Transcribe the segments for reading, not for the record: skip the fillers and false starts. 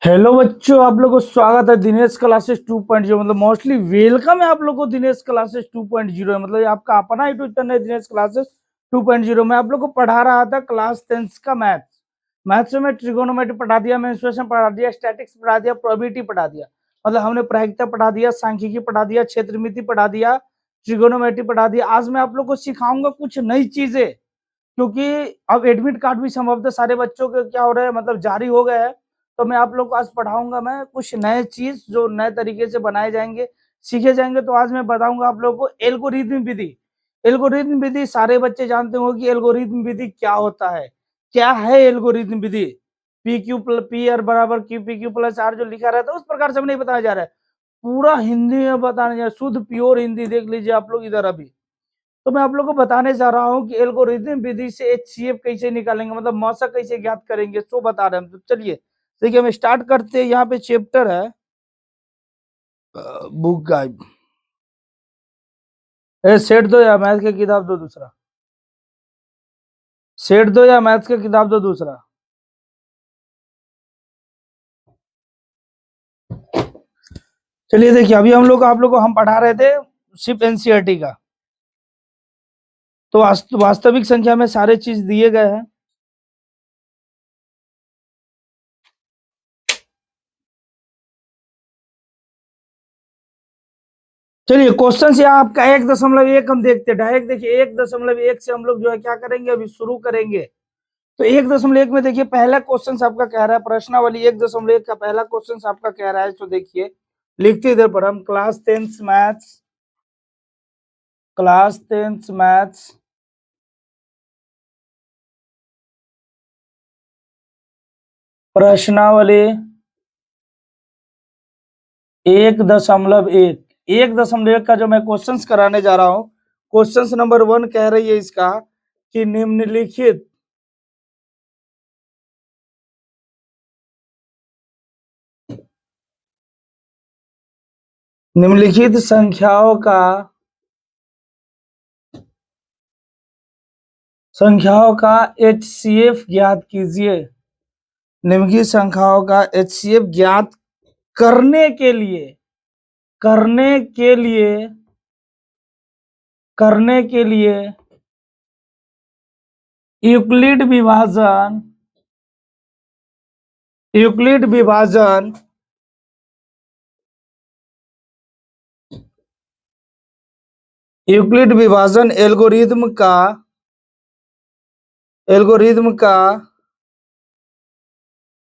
Hello बच्चों, आप लोगों को स्वागत है दिनेश क्लासेस 2.0। मतलब मोस्टली वेलकम है आप लोगों को दिनेश क्लासेस 2.0 है। मतलब ये आपका अपना यूट्यूब चैनल है दिनेश क्लासेस 2.0। मैं आप लोग को पढ़ा रहा था क्लास 10 का मैथ्स। मैथ्स में ट्रिगोनोमेट्री पढ़ा दिया, मेंसुरेशन पढ़ा दिया, स्टैटिक्स पढ़ा दिया, प्रोबेबिलिटी पढ़ा दिया। मतलब हमने प्रायिकता पढ़ा दिया, सांख्यिकी पढ़ा दिया, क्षेत्रमिति पढ़ा दिया, ट्रिगोनोमेट्री पढ़ा दिया। आज मैं आप लोग को सिखाऊंगा कुछ नई चीजें, क्योंकि अब एडमिट कार्ड भी संभवतः सारे बच्चों के क्या हो रहे हैं, मतलब जारी हो गए हैं। तो मैं आप लोग को आज पढ़ाऊंगा मैं कुछ नए चीज जो नए तरीके से बनाए जाएंगे, सीखे जाएंगे। तो आज मैं बताऊंगा आप लोगों को एल्गोरिथम विधि। एल्गोरिथम विधि सारे बच्चे जानते हो कि एल्गोरिथम विधि क्या होता है। क्या है एल्गोरिथम विधि? P Q plus P R बराबर Q P Q plus R जो लिखा रहता है उस प्रकार से नहीं बताया जा रहा है, पूरा हिंदी में बताने जा रहा है। शुद्ध प्योर हिंदी देख लीजिए आप लोग इधर अभी। तो मैं आप लोगों को बताने जा रहा हूँ कि एल्गोरिथम विधि से एचसीएफ कैसे निकालेंगे, मतलब मौसा कैसे ज्ञात करेंगे, सो बता रहे हैं। तो चलिए देखिए हम स्टार्ट करते हैं। यहाँ पे चैप्टर है बुक गाइड। सेट दो या मैथ की किताब दो दूसरा। सेट दो या मैथ की किताब दो दूसरा। चलिए देखिए अभी हम लोग आप लोग को हम पढ़ा रहे थे सिर्फ एनसीईआरटी का। तो वास्तविक संख्या में सारे चीज दिए गए हैं। चलिए क्वेश्चन से आपका 1.1 हम देखते हैं डायरेक्ट। देखिए 1.1 से हम लोग जो है क्या करेंगे, अभी शुरू करेंगे। तो 1.1 में देखिए पहला क्वेश्चन आपका कह रहा है, प्रश्नावली 1.1 का पहला क्वेश्चन आपका कह रहा है। तो देखिए लिखते इधर पर हम क्लास 10th मैथ्स प्रश्नावली 1.1। 1.1 का जो मैं क्वेश्चंस कराने जा रहा हूं, क्वेश्चंस नंबर 1 कह रही है इसका कि निम्नलिखित संख्याओं का एचसीएफ ज्ञात कीजिए। निम्नलिखित संख्याओं का एचसीएफ ज्ञात करने के लिए करने के लिए करने के लिए यूक्लिड विभाजन यूक्लिड विभाजन यूक्लिड विभाजन एल्गोरिथम का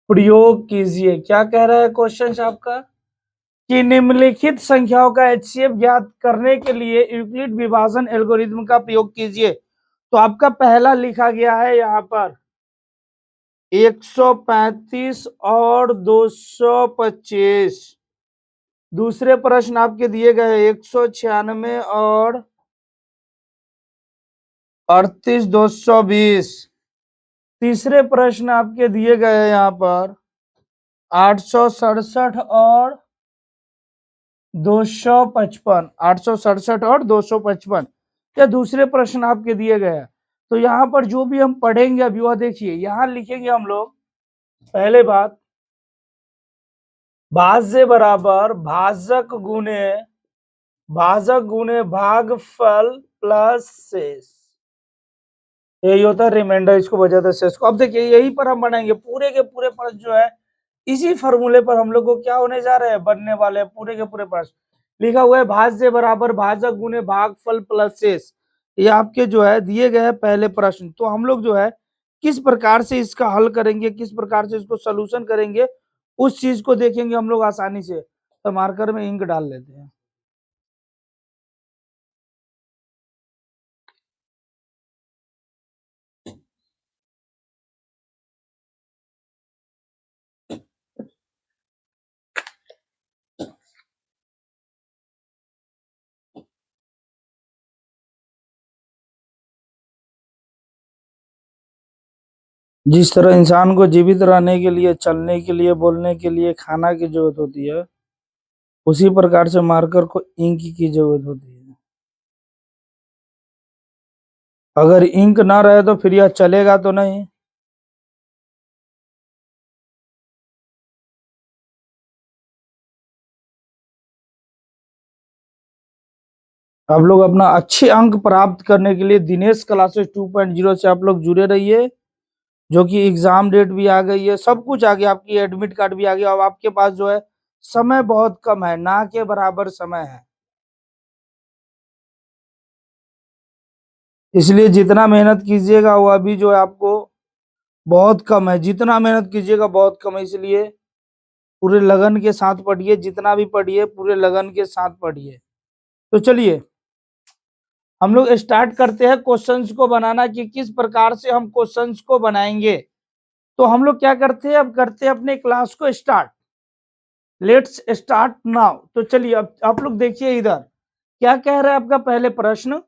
प्रयोग कीजिए। क्या कह रहा है क्वेश्चन आपका कि निम्नलिखित संख्याओं का एचसीएफ ज्ञात करने के लिए यूक्लिड विभाजन एल्गोरिथम का प्रयोग कीजिए। तो आपका पहला लिखा गया है यहाँ पर 135 और 225। दूसरे प्रश्न आपके दिए गए 196 और 38,220। तीसरे प्रश्न आपके दिए गए हैं यहाँ पर 867 और 255। 867 और 255 या दूसरे प्रश्न आपके दिए गए हैं। तो यहाँ पर जो भी हम पढ़ेंगे अभी वह देखिए यहाँ लिखेंगे हम लोग। पहले बात, भाज्य बराबर भाजक गुने भागफल प्लस शेष। यही होता है रिमाइंडर, इसको बजाते शेष को। अब देखिए यही पर हम बनाएंगे पूरे के पूरे प्रश्न जो है, इसी फॉर्मूले पर हम लोग को क्या होने जा रहे हैं, बनने वाले हैं पूरे के पूरे प्रश्न। लिखा हुआ है भाज्य बराबर भाजक गुने भागफल प्लस शेष। ये आपके जो है दिए गए हैं पहले प्रश्न। तो हम लोग जो है किस प्रकार से इसका हल करेंगे, किस प्रकार से इसको सोल्यूशन करेंगे, उस चीज को देखेंगे हम लोग आसानी से। तो मार्कर में इंक डाल लेते हैं। जिस तरह इंसान को जीवित रहने के लिए, चलने के लिए, बोलने के लिए खाना की जरूरत होती है, उसी प्रकार से मार्कर को इंक की जरूरत होती है। अगर इंक ना रहे तो फिर यह चलेगा तो नहीं। आप लोग अपना अच्छे अंक प्राप्त करने के लिए दिनेश क्लासेस 2.0 से आप लोग जुड़े रहिए, जो कि एग्जाम डेट भी आ गई है, सब कुछ आ गया, आपकी एडमिट कार्ड भी आ गया। अब आपके पास जो है समय बहुत कम है, ना के बराबर समय है, इसलिए जितना मेहनत कीजिएगा वो अभी जो है आपको बहुत कम है, जितना मेहनत कीजिएगा बहुत कम है, इसलिए पूरे लगन के साथ पढ़िए, जितना भी पढ़िए पूरे लगन के साथ पढ़िए। तो चलिए हम लोग स्टार्ट करते हैं क्वेश्चंस को बनाना कि किस प्रकार से हम क्वेश्चंस को बनाएंगे। तो हम लोग क्या करते हैं, अब करते हैं अपने क्लास को स्टार्ट। Let's start now. तो चलिए अब आप लोग देखिए इधर क्या कह रहा है आपका पहले प्रश्न।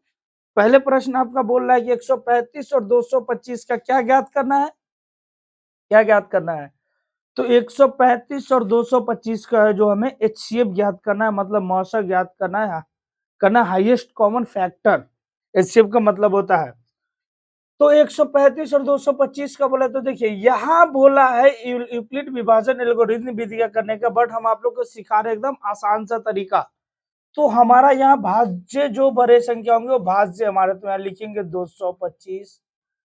पहले प्रश्न आपका बोल रहा है कि 135 और 225 का क्या ज्ञात करना है, क्या ज्ञात करना है। तो 135 और 225 का है जो हमें एचसीएफ ज्ञात करना है, मतलब मौसा ज्ञात करना हाईएस्ट कॉमन फैक्टर। एचसीएफ का मतलब होता है। तो 135 और 225 का बोला, तो देखिए यहाँ बोला है यूक्लिड विभाजन एल्गोरिथम विधि का करने का, बट हम आप लोग को सिखा रहे एकदम आसान सा तरीका। तो हमारा यहाँ भाज्य जो बड़े संख्या होंगे वो भाज्य हमारे, तो यहाँ लिखेंगे 225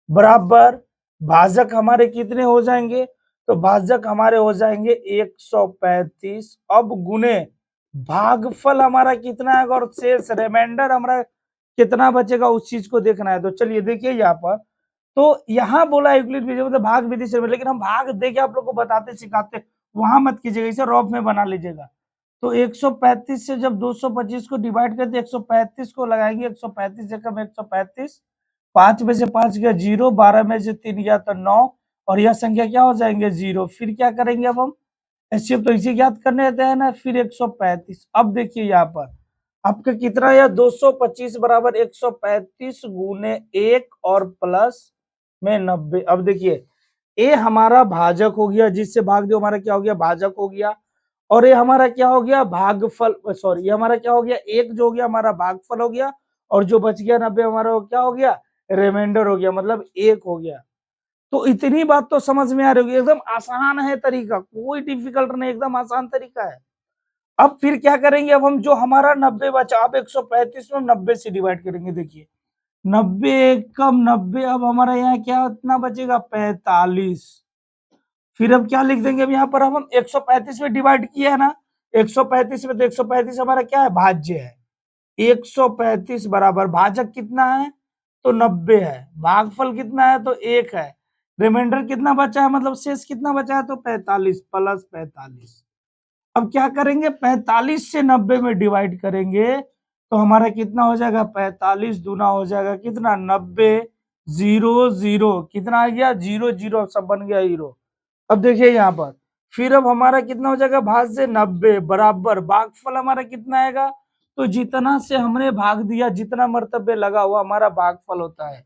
बराबर भाजक हमारे कितने हो जाएंगे, तो भाजक हमारे हो जाएंगे 135। अब गुने भागफल हमारा कितना है और शेष रिमाइंडर हमारा कितना बचेगा उस चीज को देखना है। तो चलिए देखिए यहाँ पर, तो यहाँ बोला यूक्लिड विधि मतलब भाग विधि से, लेकिन हम भाग देके आप लोग को बताते सिखाते, वहां मत कीजिएगा, इसे रॉफ में बना लीजिएगा। तो 135 से जब 225 को डिवाइड करते 135 को लगाएंगे, 135 से कम 135, 5 में से 5 गया 0, 12 में से 3 गया तो 9, और यह संख्या क्या हो जाएंगे 0। फिर क्या करेंगे अब हम एचसीएफ, तो इसे ज्ञात करने देते हैं ना, फिर 135। अब देखिए यहाँ पर आपका कितना है, 225 बराबर 135 गुने 1 और प्लस में 90। अब देखिए ए हमारा भाजक हो गया, जिससे भाग दो हमारा क्या हो गया भाजक हो गया, और ये हमारा क्या हो गया भागफल, सॉरी ये हमारा क्या हो गया एक जो हो गया हमारा भागफल हो गया, और जो बच गया 90 हमारा वो क्या हो गया रिमाइंडर हो गया, मतलब 1 हो गया। तो इतनी बात तो समझ में आ रही होगी, एकदम आसान है तरीका, कोई डिफिकल्ट नहीं, एकदम आसान तरीका है। अब फिर क्या करेंगे, अब हम जो हमारा 90 बचा, अब 135 में 90 से डिवाइड करेंगे। देखिए 90 कम 90, अब हमारा यहाँ क्या इतना बचेगा 45। फिर अब क्या लिख देंगे, अब यहाँ पर हम 135 में डिवाइड किया है ना, 135 में, तो 135 हमारा क्या है भाज्य है। 135 बराबर भाजक कितना है, तो 90 है, भागफल कितना है तो 1 है, रिमाइंडर कितना बचा है मतलब शेष कितना बचा है तो 45 प्लस 45। अब क्या करेंगे 45 से 90 में डिवाइड करेंगे तो हमारा कितना हो जाएगा 45 दूना हो जाएगा कितना 90, 0 0 कितना आ गया 0 0, सब बन गया 0। अब देखिए यहाँ पर फिर अब हमारा कितना हो जाएगा भाज्य 90 बराबर भागफल हमारा कितना आएगा, तो जितना से हमने भाग दिया जितना मर्तबे लगा हुआ हमारा भागफल होता है,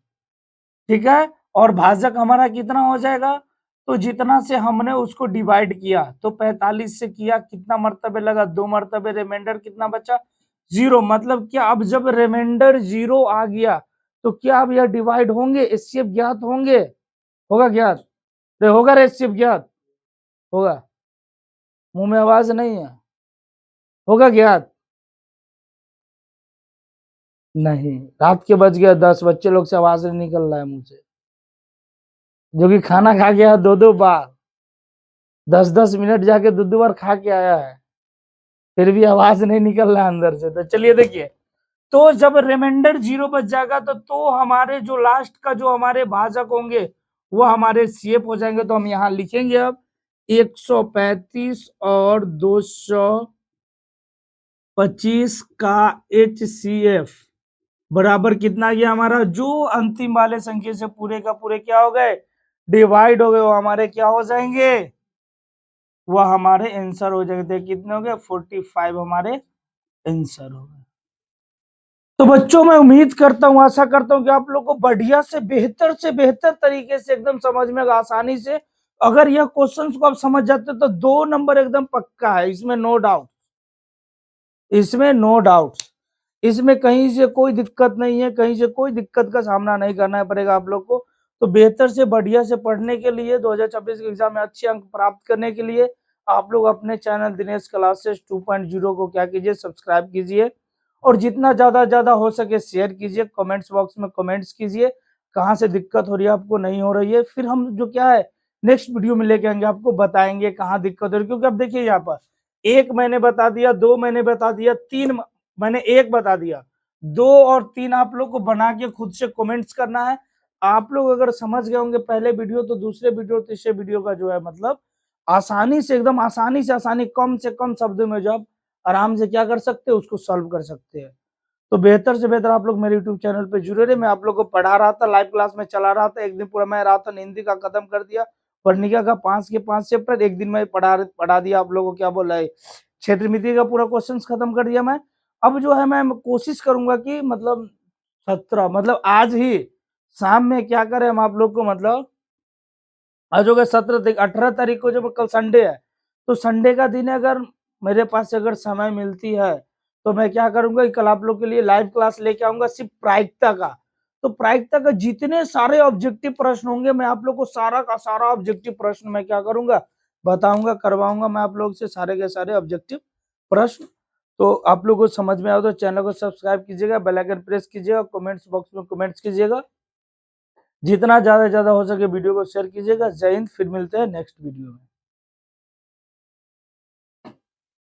ठीक है। और भाजक हमारा कितना हो जाएगा, तो जितना से हमने उसको डिवाइड किया, तो 45 से किया कितना मर्तबे लगा 2 मर्तबे, रिमाइंडर कितना बचा 0। मतलब क्या अब जब रिमाइंडर 0 आ गया तो क्या अब यह डिवाइड होंगे, एचसीएफ ज्ञात होंगे, होगा ज्ञात, होगा एचसीएफ ज्ञात होगा, मुंह में आवाज नहीं है, होगा ज्ञात नहीं, रात के बज गया 10, बच्चे लोग से आवाज नहीं निकल रहा है मुंह से, जो कि खाना खा गया 2 2 बार, 10 10 मिनट जाके 2 2 बार खा के आया है, फिर भी आवाज नहीं निकल रहा अंदर से। तो चलिए देखिए, तो जब रिमाइंडर 0 बच जाएगा तो हमारे जो लास्ट का जो हमारे भाजक होंगे वो हमारे सीएफ हो जाएंगे। तो हम यहाँ लिखेंगे अब 135 और 225 का एचसीएफ बराबर कितना गया हमारा, जो अंतिम वाले संख्या से पूरे का पूरे क्या हो गए डिवाइड हो गए, वो हमारे क्या हो जाएंगे, वह हमारे आंसर हो जाएंगे। कितने हो गए 45 हमारे आंसर हो गए। तो बच्चों मैं उम्मीद करता हूँ, आशा करता हूँ कि आप लोग को बढ़िया से बेहतर तरीके से एकदम समझ में आसानी से, अगर यह क्वेश्चंस को आप समझ जाते तो 2 नंबर एकदम पक्का है, इसमें नो डाउट, इसमें नो डाउट, इसमें कहीं से कोई दिक्कत नहीं है, कहीं से कोई दिक्कत का सामना नहीं करना पड़ेगा आप लोग को। तो बेहतर से बढ़िया से पढ़ने के लिए 2026 के एग्जाम में अच्छे अंक प्राप्त करने के लिए आप लोग अपने चैनल दिनेश क्लासेस 2.0 को क्या कीजिए सब्सक्राइब कीजिए, और जितना ज्यादा हो सके शेयर कीजिए, कमेंट्स बॉक्स में कमेंट्स कीजिए कहाँ से दिक्कत हो रही है आपको, नहीं हो रही है, फिर हम जो क्या है नेक्स्ट वीडियो में लेके आएंगे, आपको बताएंगे कहाँ दिक्कत हो रही है। क्योंकि अब देखिए यहाँ पर 1 मैंने बता दिया, 2 मैंने बता दिया, 3 मैंने 1 बता दिया, 2 और 3 आप लोग को बना के खुद से कमेंट्स करना है। आप लोग अगर समझ गए होंगे पहले वीडियो तो दूसरे वीडियो तीसरे वीडियो का जो है मतलब आसानी से एकदम आसानी से कम से कम शब्दों में जो आप आराम से क्या कर सकते हैं उसको सॉल्व कर सकते हैं। तो बेहतर से बेहतर आप लोग मेरे यूट्यूब चैनल पे जुड़े रहे। मैं आप लोग को पढ़ा रहा था, लाइव क्लास में चला रहा था। एक दिन पूरा मैं रात हिंदी का खत्म कर दिया, वर्णिका का 5 के 5 चैप्टर एक दिन में पढ़ा दिया आप लोगों को। क्या बोला है, क्षेत्र मिति का पूरा क्वेश्चन खत्म कर दिया मैं। अब जो है मैं कोशिश करूंगा कि मतलब 17 मतलब आज ही शाम में क्या करें हम आप लोग को मतलब आज हो गया 17 तारीख, 18 तारीख को जब कल संडे है तो संडे का दिन है, अगर मेरे पास अगर समय मिलती है तो मैं क्या करूंगा कि कल आप लोग के लिए लाइव क्लास लेके आऊंगा सिर्फ प्रायिकता का। तो प्रायिकता का जितने सारे ऑब्जेक्टिव प्रश्न होंगे मैं आप लोग को सारा का सारा ऑब्जेक्टिव प्रश्न मैं क्या करूंगा बताऊंगा, करवाऊंगा मैं आप लोग से सारे के सारे ऑब्जेक्टिव प्रश्न। तो आप लोग को समझ में आओ तो चैनल को सब्सक्राइब कीजिएगा, बेल आइकन प्रेस कीजिएगा, कमेंट्स बॉक्स में कमेंट्स कीजिएगा, जितना ज्यादा हो सके वीडियो को शेयर कीजिएगा। जय हिंद, फिर मिलते हैं नेक्स्ट वीडियो में।